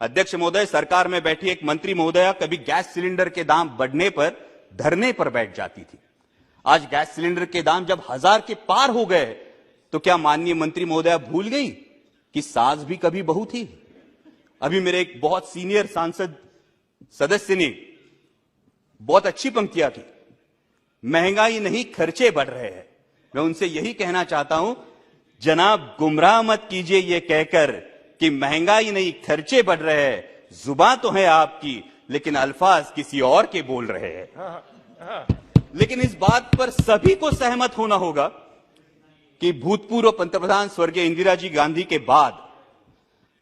अध्यक्ष महोदय, सरकार में बैठी एक मंत्री महोदया कभी गैस सिलेंडर के दाम बढ़ने पर धरने पर बैठ जाती थी। आज गैस सिलेंडर के दाम जब 1000 के पार हो गए तो क्या माननीय मंत्री महोदया भूल गई कि सास भी कभी बहू थी? अभी मेरे एक बहुत सीनियर सांसद सदस्य ने बहुत अच्छी पंक्तियां की, महंगाई नहीं खर्चे बढ़ रहे हैं। मैं उनसे यही कहना चाहता हूं, जनाब गुमराह मत कीजिए ये कहकर कि महंगाई नहीं खर्चे बढ़ रहे हैं। जुबान तो है आपकी, लेकिन अल्फाज किसी और के बोल रहे हैं। लेकिन इस बात पर सभी को सहमत होना होगा कि भूतपूर्व पंतप्रधान स्वर्गीय इंदिरा जी गांधी के बाद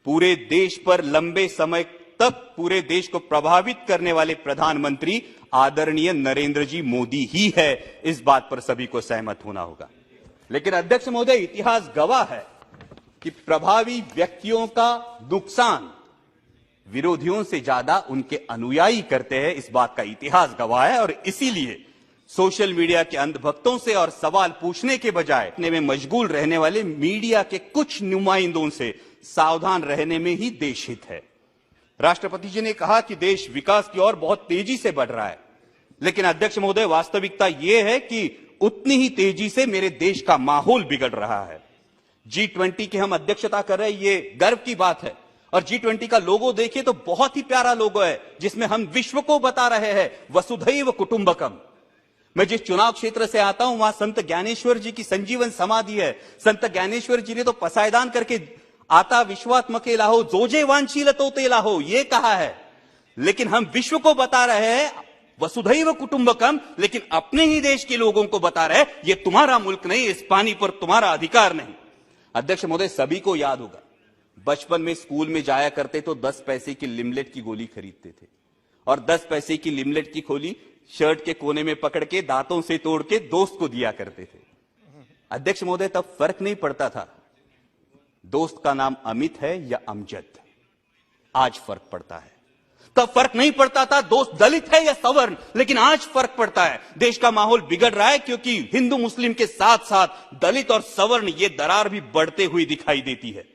पूरे देश पर लंबे समय तक पूरे देश को प्रभावित करने वाले प्रधानमंत्री आदरणीय नरेंद्र जी मोदी ही है। इस बात पर सभी को सहमत होना होगा। लेकिन अध्यक्ष महोदय, इतिहास गवाह है कि प्रभावी व्यक्तियों का नुकसान विरोधियों से ज्यादा उनके अनुयायी करते हैं। इस बात का इतिहास गवाह है और इसीलिए सोशल मीडिया के अंधभक्तों से और सवाल पूछने के बजाय अपने में मशगूल रहने वाले मीडिया के कुछ नुमाइंदों से सावधान रहने में ही देश हित है। राष्ट्रपति जी ने कहा कि देश विकास की ओर बहुत तेजी से बढ़ रहा है, लेकिन अध्यक्ष महोदय, वास्तविकता यह है कि उतनी ही तेजी से मेरे देश का माहौल बिगड़ रहा है। G20 की हम अध्यक्षता कर रहे हैं, ये गर्व की बात है। और G20 का लोगो देखिए तो बहुत ही प्यारा लोगो है, जिसमें हम विश्व को बता रहे हैं वसुधैव कुटुंबकम। मैं जिस चुनाव क्षेत्र से आता हूं वहां संत ज्ञानेश्वर जी की संजीवन समाधि है। संत ज्ञानेश्वर जी ने तो पसायदान करके आता विश्वात्मके लाहो जोजे वांछीलतो ते लाहो ये कहा है, लेकिन हम विश्व को बता रहे हैं वसुधैव कुटुंबकम, लेकिन अपने ही देश के लोगों को बता रहे हैं ये तुम्हारा मुल्क नहीं, इस पानी पर तुम्हारा अधिकार नहीं। अध्यक्ष महोदय, सभी को याद होगा, बचपन में स्कूल में जाया करते तो 10 पैसे की लिमलेट की गोली खरीदते थे और 10 पैसे की लिमलेट की गोली शर्ट के कोने में पकड़ के दांतों से तोड़ के दोस्त को दिया करते थे। अध्यक्ष महोदय, तब फर्क नहीं पड़ता था दोस्त का नाम अमित है या अमजद। आज फर्क पड़ता है। तब फर्क नहीं पड़ता था दोस्त दलित है या सवर्ण, लेकिन आज फर्क पड़ता है। देश का माहौल बिगड़ रहा है क्योंकि हिंदू मुस्लिम के साथ साथ दलित और सवर्ण ये दरार भी बढ़ते हुई दिखाई देती है।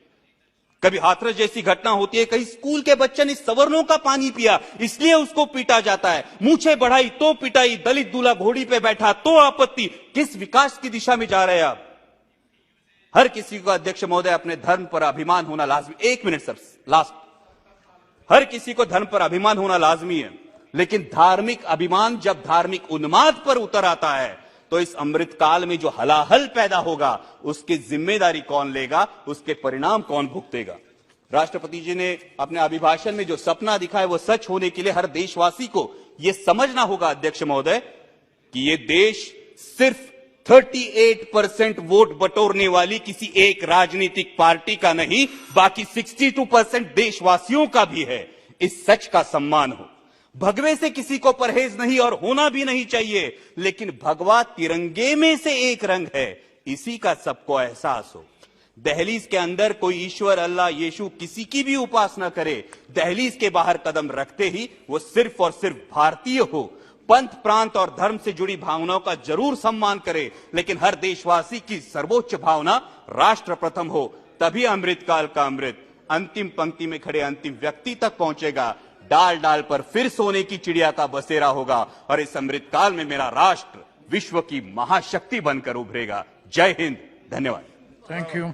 कभी हाथरस जैसी घटना होती है, कहीं स्कूल के बच्चे ने सवर्णों का पानी पिया इसलिए उसको पीटा जाता है। मूछें बढ़ाई तो पिटाई, दलित दूल्हा घोड़ी पे बैठा तो आपत्ति। किस विकास की दिशा में जा रहे हैं आप? हर किसी को अध्यक्ष महोदय अपने धर्म पर अभिमान होना लाजमी। 1 मिनट सर, लास्ट। हर किसी को धर्म पर अभिमान होना लाजमी है, लेकिन धार्मिक अभिमान जब धार्मिक उन्माद पर उतर आता है तो इस अमृत काल में जो हलाहल पैदा होगा उसकी जिम्मेदारी कौन लेगा, उसके परिणाम कौन भुगतेगा? राष्ट्रपति जी ने अपने अभिभाषण में जो सपना दिखा है वो सच होने के लिए हर देशवासी को यह समझना होगा अध्यक्ष महोदय कि यह देश सिर्फ 38% वोट बटोरने वाली किसी एक राजनीतिक पार्टी का नहीं, बाकी 62% देशवासियों का भी है। इस सच का सम्मान हो। भगवे से किसी को परहेज नहीं और होना भी नहीं चाहिए, लेकिन भगवा तिरंगे में से एक रंग है, इसी का सबको एहसास हो। दहलीज के अंदर कोई ईश्वर, अल्लाह, यीशु किसी की भी उपासना करे, दहलीज के बाहर कदम रखते ही वो सिर्फ और सिर्फ भारतीय हो। पंथ, प्रांत और धर्म से जुड़ी भावनाओं का जरूर सम्मान करे, लेकिन हर देशवासी की सर्वोच्च भावना राष्ट्र प्रथम हो। तभी अमृतकाल का अमृत अंतिम पंक्ति में खड़े अंतिम व्यक्ति तक पहुंचेगा। डाल डाल पर फिर सोने की चिड़िया का बसेरा होगा और इस अमृतकाल में मेरा राष्ट्र विश्व की महाशक्ति बनकर उभरेगा। जय हिंद, धन्यवाद। Thank you.